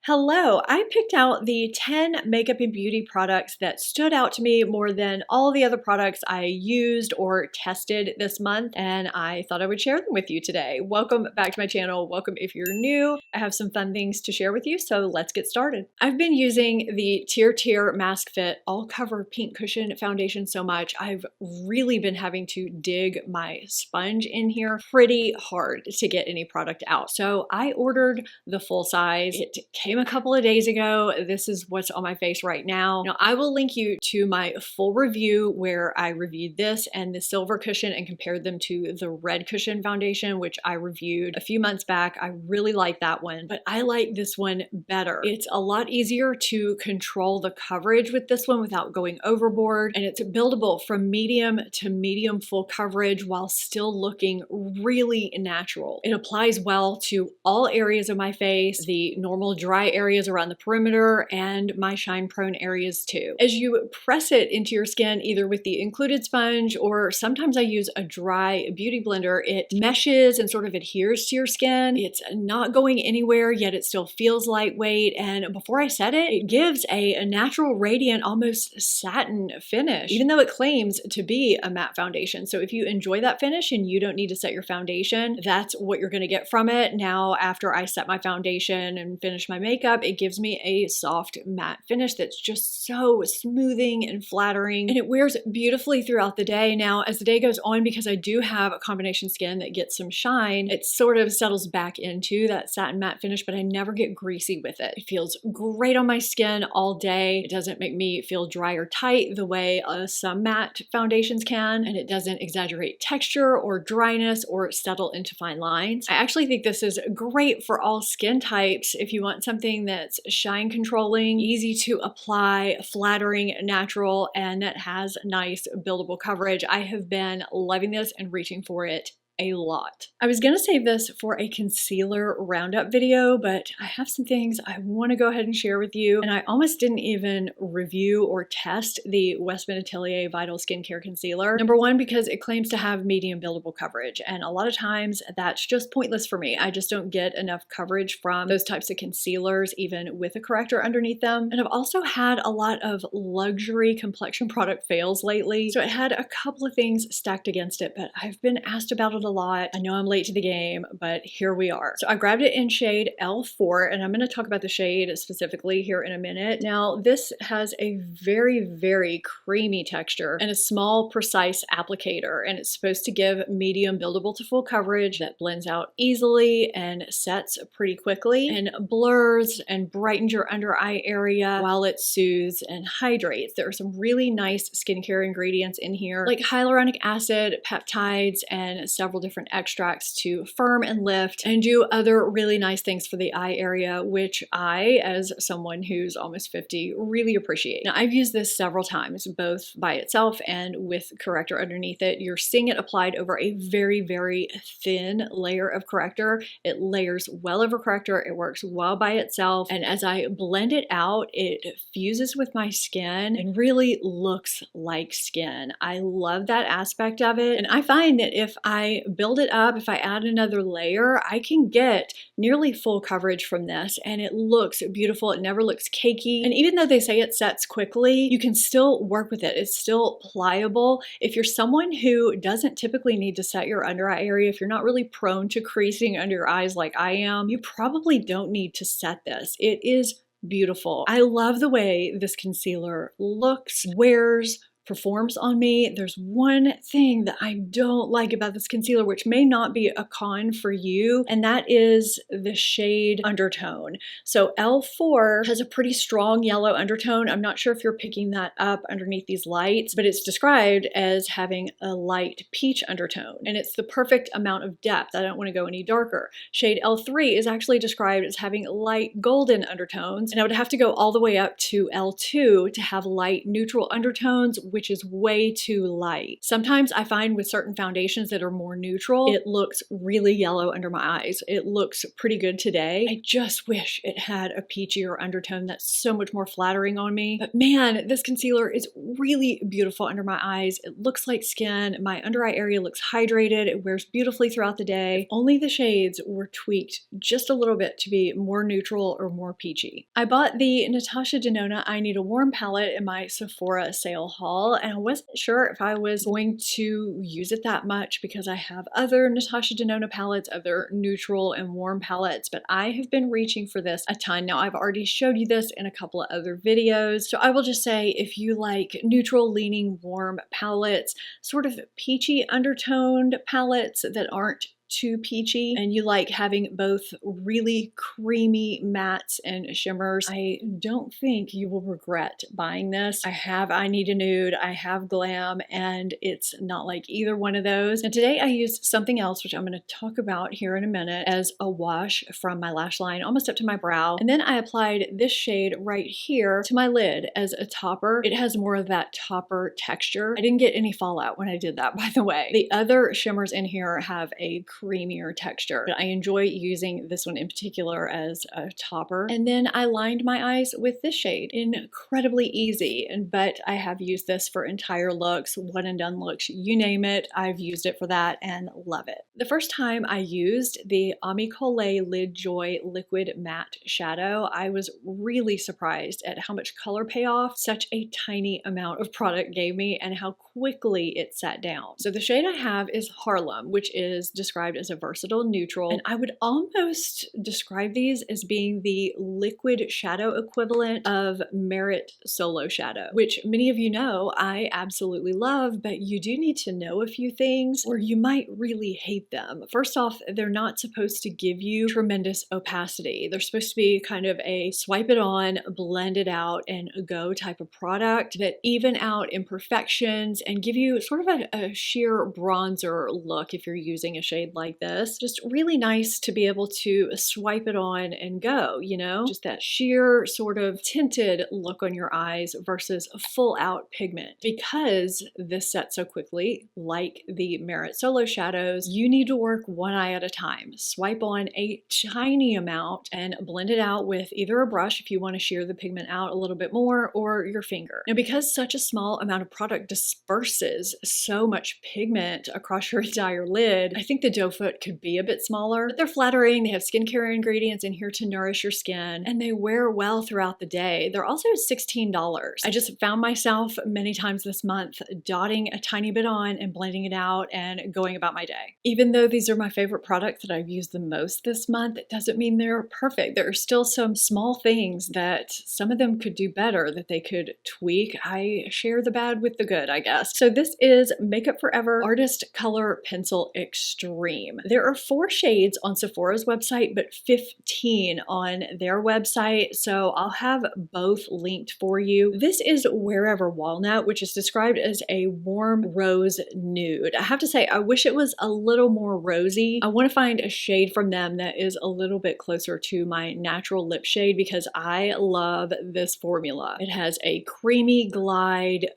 Hello, I picked out the 10 makeup and beauty products that stood out to me more than all the other products I used or tested this month, and I thought I would share them with you today. Welcome back to my channel. Welcome if you're new. I have some fun things to share with you, so let's get started. I've been using the Tear Mask Fit All Cover Pink Cushion Foundation so much. I've really been having to dig my sponge in here pretty hard to get any product out. So I ordered the full size. It came a couple of days ago. This is what's on my face right now. Now I will link you to my full review where I reviewed this and the silver cushion and compared them to the red cushion foundation, which I reviewed a few months back. I really like that one, but I like this one better. It's a lot easier to control the coverage with this one without going overboard, and it's buildable from medium to medium full coverage while still looking really natural. It applies well to all areas of my face, the normal dry areas around the perimeter, and my shine prone areas too. As you press it into your skin, either with the included sponge or sometimes I use a dry beauty blender, it meshes and sort of adheres to your skin. It's not going anywhere, yet it still feels lightweight. And before I set it, it gives a natural, radiant, almost satin finish, even though it claims to be a matte foundation. So if you enjoy that finish and you don't need to set your foundation, that's what you're going to get from it. Now, after I set my foundation and finish my makeup, it gives me a soft matte finish that's just so smoothing and flattering, and it wears beautifully throughout the day. Now, as the day goes on, because I do have a combination skin that gets some shine, it sort of settles back into that satin matte finish, but I never get greasy with it. It feels great on my skin all day. It doesn't make me feel dry or tight the way some matte foundations can, and it doesn't exaggerate texture or dryness or settle into fine lines. I actually think this is great for all skin types if you want something that's shine controlling, easy to apply, flattering, natural, and that has nice buildable coverage. I have been loving this and reaching for it a lot. I was gonna save this for a concealer roundup video, but I have some things I want to go ahead and share with you, and I almost didn't even review or test the Westman Atelier Vital Skincare Concealer. Number one, because it claims to have medium buildable coverage, and a lot of times that's just pointless for me. I just don't get enough coverage from those types of concealers, even with a corrector underneath them. And I've also had a lot of luxury complexion product fails lately, so it had a couple of things stacked against it, but I've been asked about it a lot. I know I'm late to the game, but here we are. So I grabbed it in shade L4, and I'm going to talk about the shade specifically here in a minute. Now, this has a very, very creamy texture and a small, precise applicator, and it's supposed to give medium buildable to full coverage that blends out easily and sets pretty quickly and blurs and brightens your under eye area while it soothes and hydrates. There are some really nice skincare ingredients in here, like hyaluronic acid, peptides, and several different extracts to firm and lift and do other really nice things for the eye area, which I, as someone who's almost 50, really appreciate. Now, I've used this several times, both by itself and with corrector underneath it. You're seeing it applied over a very, very thin layer of corrector. It layers well over corrector. It works well by itself. And as I blend it out, it fuses with my skin and really looks like skin. I love that aspect of it. And I find that if I build it up, if I add another layer, I can get nearly full coverage from this, and it looks beautiful. It never looks cakey. And even though they say it sets quickly, you can still work with it. It's still pliable. If you're someone who doesn't typically need to set your under eye area, if you're not really prone to creasing under your eyes like I am, you probably don't need to set this. It is beautiful. I love the way this concealer looks, wears, performs on me. There's one thing that I don't like about this concealer, which may not be a con for you, and that is the shade undertone. So L4 has a pretty strong yellow undertone. I'm not sure if you're picking that up underneath these lights, but it's described as having a light peach undertone, and it's the perfect amount of depth. I don't want to go any darker. Shade L3 is actually described as having light golden undertones, and I would have to go all the way up to L2 to have light neutral undertones which is way too light. Sometimes I find with certain foundations that are more neutral, it looks really yellow under my eyes. It looks pretty good today. I just wish it had a peachier undertone that's so much more flattering on me. But man, this concealer is really beautiful under my eyes. It looks like skin. My under eye area looks hydrated. It wears beautifully throughout the day. If only the shades were tweaked just a little bit to be more neutral or more peachy. I bought the Natasha Denona I Need a Warm palette in my Sephora sale haul, and I wasn't sure if I was going to use it that much because I have other Natasha Denona palettes, other neutral and warm palettes, but I have been reaching for this a ton. Now, I've already showed you this in a couple of other videos, so I will just say if you like neutral leaning warm palettes, sort of peachy undertoned palettes that aren't too peachy, and you like having both really creamy mattes and shimmers, I don't think you will regret buying this. I have I Need a Nude, I have Glam, and it's not like either one of those. And today I used something else, which I'm going to talk about here in a minute, as a wash from my lash line almost up to my brow. And then I applied this shade right here to my lid as a topper. It has more of that topper texture. I didn't get any fallout when I did that, by the way. The other shimmers in here have a creamier texture, but I enjoy using this one in particular as a topper. And then I lined my eyes with this shade. Incredibly easy, but I have used this for entire looks, one and done looks, you name it. I've used it for that and love it. The first time I used the Ami Collet Lid Joy Liquid Matte Shadow, I was really surprised at how much color payoff such a tiny amount of product gave me and how quickly it sat down. So the shade I have is Harlem, which is described as a versatile neutral, and I would almost describe these as being the liquid shadow equivalent of Merit Solo Shadow, which many of you know I absolutely love, but you do need to know a few things or you might really hate them. First off, they're not supposed to give you tremendous opacity. They're supposed to be kind of a swipe it on, blend it out, and go type of product that even out imperfections and give you sort of a sheer bronzer look if you're using a shade like this. Just really nice to be able to swipe it on and go, you know? Just that sheer sort of tinted look on your eyes versus a full out pigment. Because this sets so quickly, like the Merit Solo Shadows, you need to work one eye at a time. Swipe on a tiny amount and blend it out with either a brush if you want to shear the pigment out a little bit more, or your finger. Now, because such a small amount of product disperses so much pigment across your entire lid, I think the doe foot could be a bit smaller, but they're flattering. They have skincare ingredients in here to nourish your skin, and they wear well throughout the day. They're also $16. I just found myself many times this month dotting a tiny bit on and blending it out and going about my day. Even though these are my favorite products that I've used the most this month, it doesn't mean they're perfect. There are still some small things that some of them could do better, that they could tweak. I share the bad with the good, I guess. So this is Makeup Forever Artist Color Pencil Extreme. There are 4 shades on Sephora's website, but 15 on their website, so I'll have both linked for you. This is Wherever Walnut, which is described as a warm rose nude. I have to say, I wish it was a little more rosy. I want to find a shade from them that is a little bit closer to my natural lip shade because I love this formula. It has a creamy glide,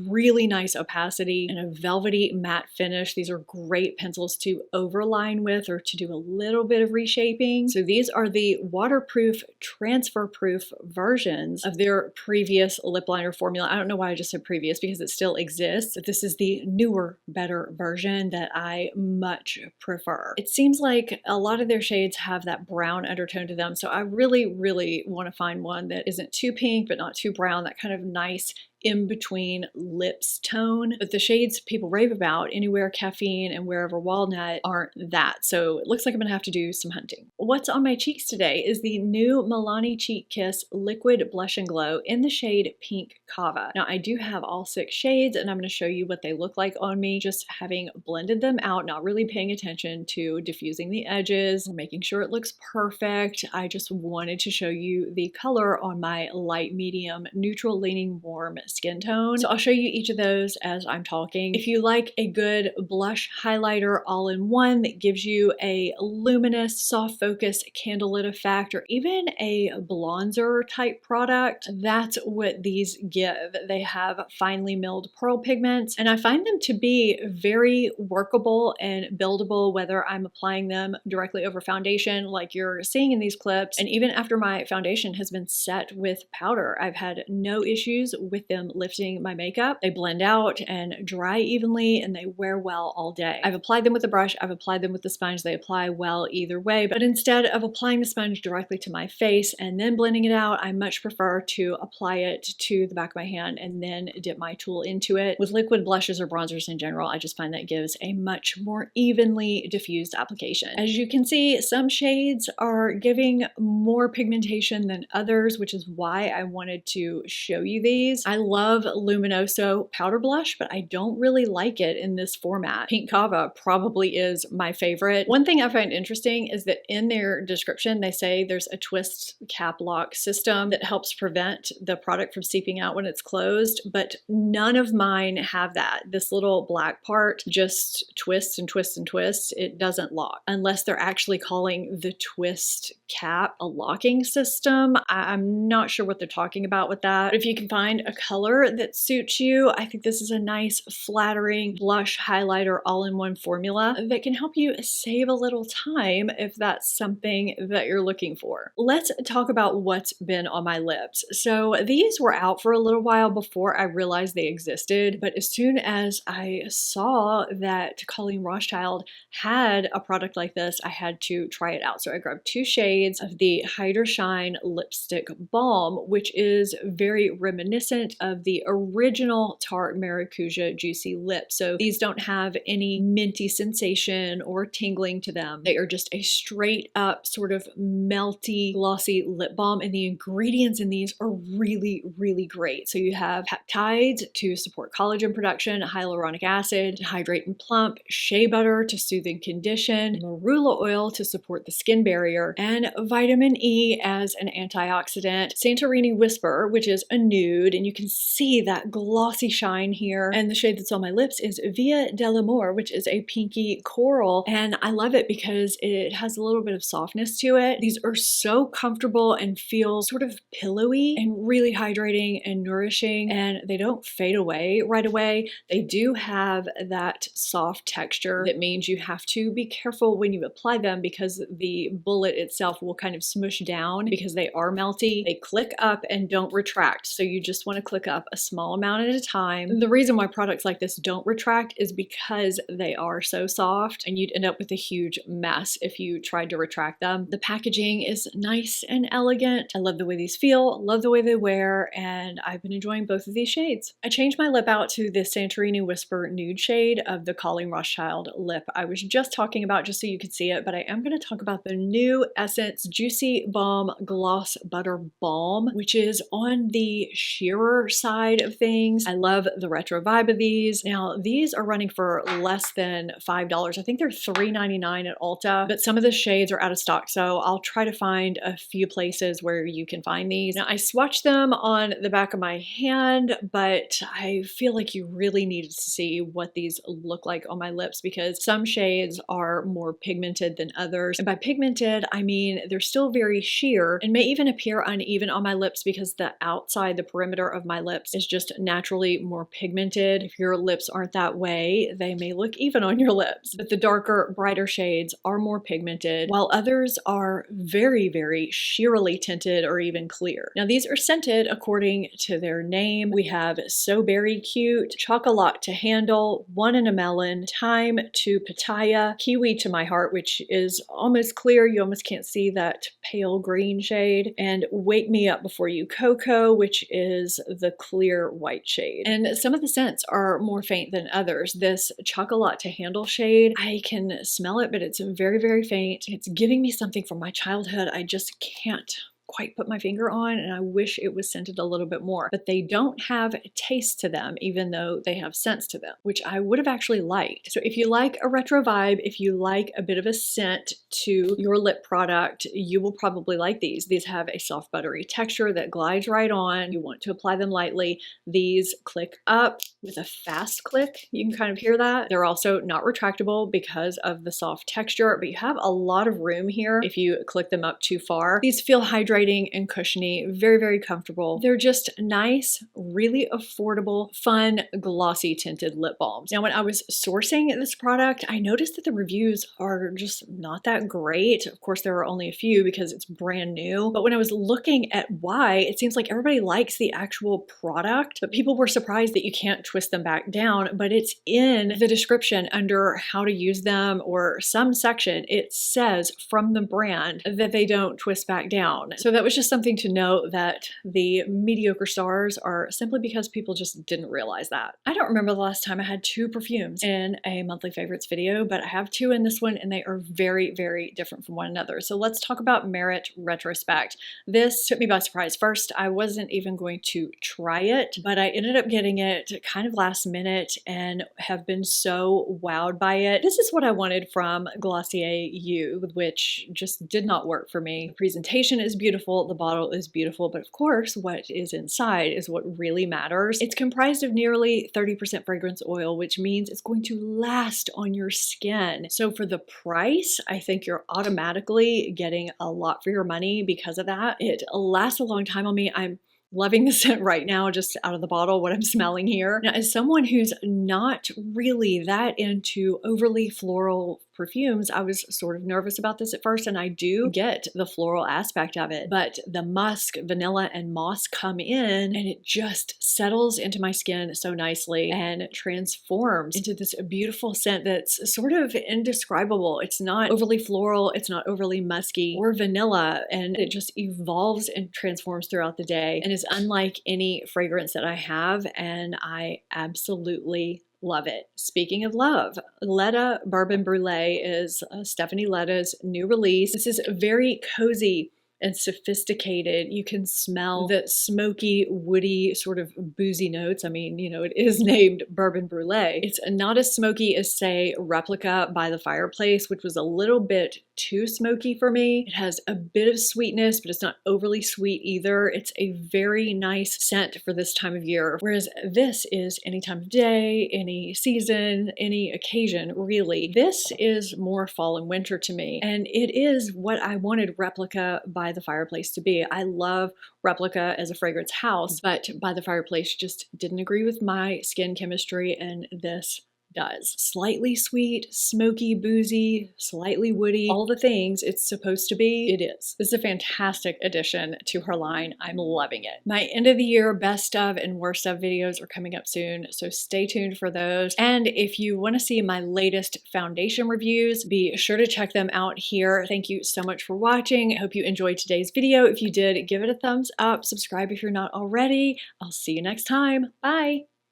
really nice opacity, and a velvety matte finish. These are great pencils to overline with or to do a little bit of reshaping. So these are the waterproof, transfer-proof versions of their previous lip liner formula. I don't know why I just said previous because it still exists, but this is the newer, better version that I much prefer. It seems like a lot of their shades have that brown undertone to them, so I really, really want to find one that isn't too pink but not too brown, that kind of nice in-between lips tone. But the shades people rave about, Anywhere Caffeine and Wherever Walnut, aren't that. So it looks like I'm gonna have to do some hunting. What's on my cheeks today is the new Milani Cheek Kiss Liquid Blush and Glow in the shade Pink Kava. Now I do have all 6 shades and I'm gonna show you what they look like on me, just having blended them out, not really paying attention to diffusing the edges, making sure it looks perfect. I just wanted to show you the color on my light medium neutral leaning warm skin tone. So I'll show you each of those as I'm talking. If you like a good blush highlighter all in one that gives you a luminous, soft focus candlelit effect, or even a bronzer type product, that's what these give. They have finely milled pearl pigments, and I find them to be very workable and buildable, whether I'm applying them directly over foundation like you're seeing in these clips, and even after my foundation has been set with powder. I've had no issues with them lifting my makeup. They blend out and dry evenly, and they wear well all day. I've applied them with a brush, I've applied them with the sponge. They apply well either way, but instead of applying the sponge directly to my face and then blending it out, I much prefer to apply it to the back of my hand and then dip my tool into it. With liquid blushes or bronzers in general, I just find that gives a much more evenly diffused application. As you can see, some shades are giving more pigmentation than others, which is why I wanted to show you these. I love Luminoso powder blush, but I don't really like it in this format. Pink Kava probably is my favorite. One thing I find interesting is that in their description, they say there's a twist cap lock system that helps prevent the product from seeping out when it's closed, but none of mine have that. This little black part just twists and twists and twists. It doesn't lock unless they're actually calling the twist cap a locking system. I'm not sure what they're talking about with that. But if you can find a color that suits you, I think this is a nice, flattering blush highlighter all-in-one formula that can help you save a little time if that's something that you're looking for. Let's talk about what's been on my lips. So these were out for a little while before I realized they existed, but as soon as I saw that Colleen Rothschild had a product like this, I had to try it out. So I grabbed 2 shades of the Hydra Shine Lipstick Balm, which is very reminiscent of the original Tarte Maracuja Juicy Lip. So these don't have any minty sensation or tingling to them. They are just a straight up sort of melty, glossy lip balm, and the ingredients in these are really, really great. So you have peptides to support collagen production, hyaluronic acid to hydrate and plump, shea butter to soothe and condition, marula oil to support the skin barrier, and vitamin E as an antioxidant. Santorini Whisper, which is a nude, and you can see that glossy shine here. And the shade that's on my lips is Via dell'Amore, which is a pinky coral, and I love it because it has a little bit of softness to it. These are so comfortable and feel sort of pillowy and really hydrating and nourishing, and they don't fade away right away. They do have that soft texture that means you have to be careful when you apply them because the bullet itself will kind of smush down because they are melty. They click up and don't retract, so you just want to click up a small amount at a time. The reason why products like this don't retract is because they are so soft, and you'd end up with a huge mess if you tried to retract them. The packaging is nice and elegant. I love the way these feel, love the way they wear, and I've been enjoying both of these shades. I changed my lip out to the Santorini Whisper nude shade of the Colleen Rothschild lip I was just talking about, just so you could see it, but I am going to talk about the new Essence Juicy Balm Gloss Butter Balm, which is on the sheerer side of things. I love the retro vibe of these. Now, these are running for less than $5. I think they're $3.99 at Ulta, but some of the shades are out of stock, so I'll try to find a few places where you can find these. Now, I swatched them on the back of my hand, but I feel like you really needed to see what these look like on my lips because some shades are more pigmented than others. And by pigmented, I mean they're still very sheer and may even appear uneven on my lips because the outside, the perimeter of my lips is just naturally more pigmented. If your lips aren't that way, they may look even on your lips. But the darker, brighter shades are more pigmented, while others are very, very sheerly tinted or even clear. Now, these are scented according to their name. We have So Berry Cute, Chocolat to Handle, One in a Melon, Thyme to Pitaya, Kiwi to My Heart, which is almost clear. You almost can't see that pale green shade, and Wake Me Up Before You Cocoa, which is the clear white shade. And some of the scents are more faint than others. This Chocolat to Handle shade, I can smell it, but it's very, very faint. It's giving me something from my childhood I just can't quite put my finger on, and I wish it was scented a little bit more. But they don't have taste to them, even though they have scents to them, which I would have actually liked. So if you like a retro vibe, if you like a bit of a scent to your lip product, you will probably like these. These have a soft buttery texture that glides right on. You want to apply them lightly. These click up with a fast click. You can kind of hear that. They're also not retractable because of the soft texture, but you have a lot of room here if you click them up too far. These feel hydrating and cushiony, very, very comfortable. They're just nice, really affordable, fun, glossy tinted lip balms. Now, when I was sourcing this product, I noticed that the reviews are just not that great. Of course, there are only a few because it's brand new, but when I was looking at why, it seems like everybody likes the actual product, but people were surprised that you can't twist them back down, but it's in the description under how to use them or some section. It says from the brand that they don't twist back down. So that was just something to note, that the mediocre stars are simply because people just didn't realize that. I don't remember the last time I had 2 perfumes in a monthly favorites video, but I have 2 in this one and they are very, very different from one another. So let's talk about Merit Retrospect. This took me by surprise. First, I wasn't even going to try it, but I ended up getting it kind of last minute and have been so wowed by it. This is what I wanted from Glossier You, which just did not work for me. The presentation is beautiful, the bottle is beautiful, but of course what is inside is what really matters. It's comprised of nearly 30% fragrance oil, which means it's going to last on your skin. So for the price, I think you're automatically getting a lot for your money because of that. It lasts a long time on me. I'm loving the scent right now, just out of the bottle, what I'm smelling here. Now, as someone who's not really that into overly floral perfumes, I was sort of nervous about this at first, and I do get the floral aspect of it, but the musk, vanilla, and moss come in and it just settles into my skin so nicely and transforms into this beautiful scent that's sort of indescribable. It's not overly floral, it's not overly musky or vanilla, and it just evolves and transforms throughout the day and is unlike any fragrance that I have, and I absolutely love it. Speaking of love, Letta Bourbon Brulee is Stephanie Letta's new release. This is very cozy and sophisticated. You can smell the smoky, woody, sort of boozy notes. I mean, you know, it is named Bourbon Brulee. It's not as smoky as, say, Replica by the Fireplace, which was a little bit too smoky for me. It has a bit of sweetness, but it's not overly sweet either. It's a very nice scent for this time of year, whereas this is any time of day, any season, any occasion, really. This is more fall and winter to me, and it is what I wanted Replica by the Fireplace to be. I love Replica as a fragrance house, but by the Fireplace just didn't agree with my skin chemistry, and this does. Slightly sweet, smoky, boozy, slightly woody, all the things it's supposed to be, it is. This is a fantastic addition to her line. I'm loving it. My end of the year best of and worst of videos are coming up soon, so stay tuned for those. And if you want to see my latest foundation reviews, be sure to check them out here. Thank you so much for watching. I hope you enjoyed today's video. If you did, give it a thumbs up, subscribe if you're not already. I'll see you next time. Bye!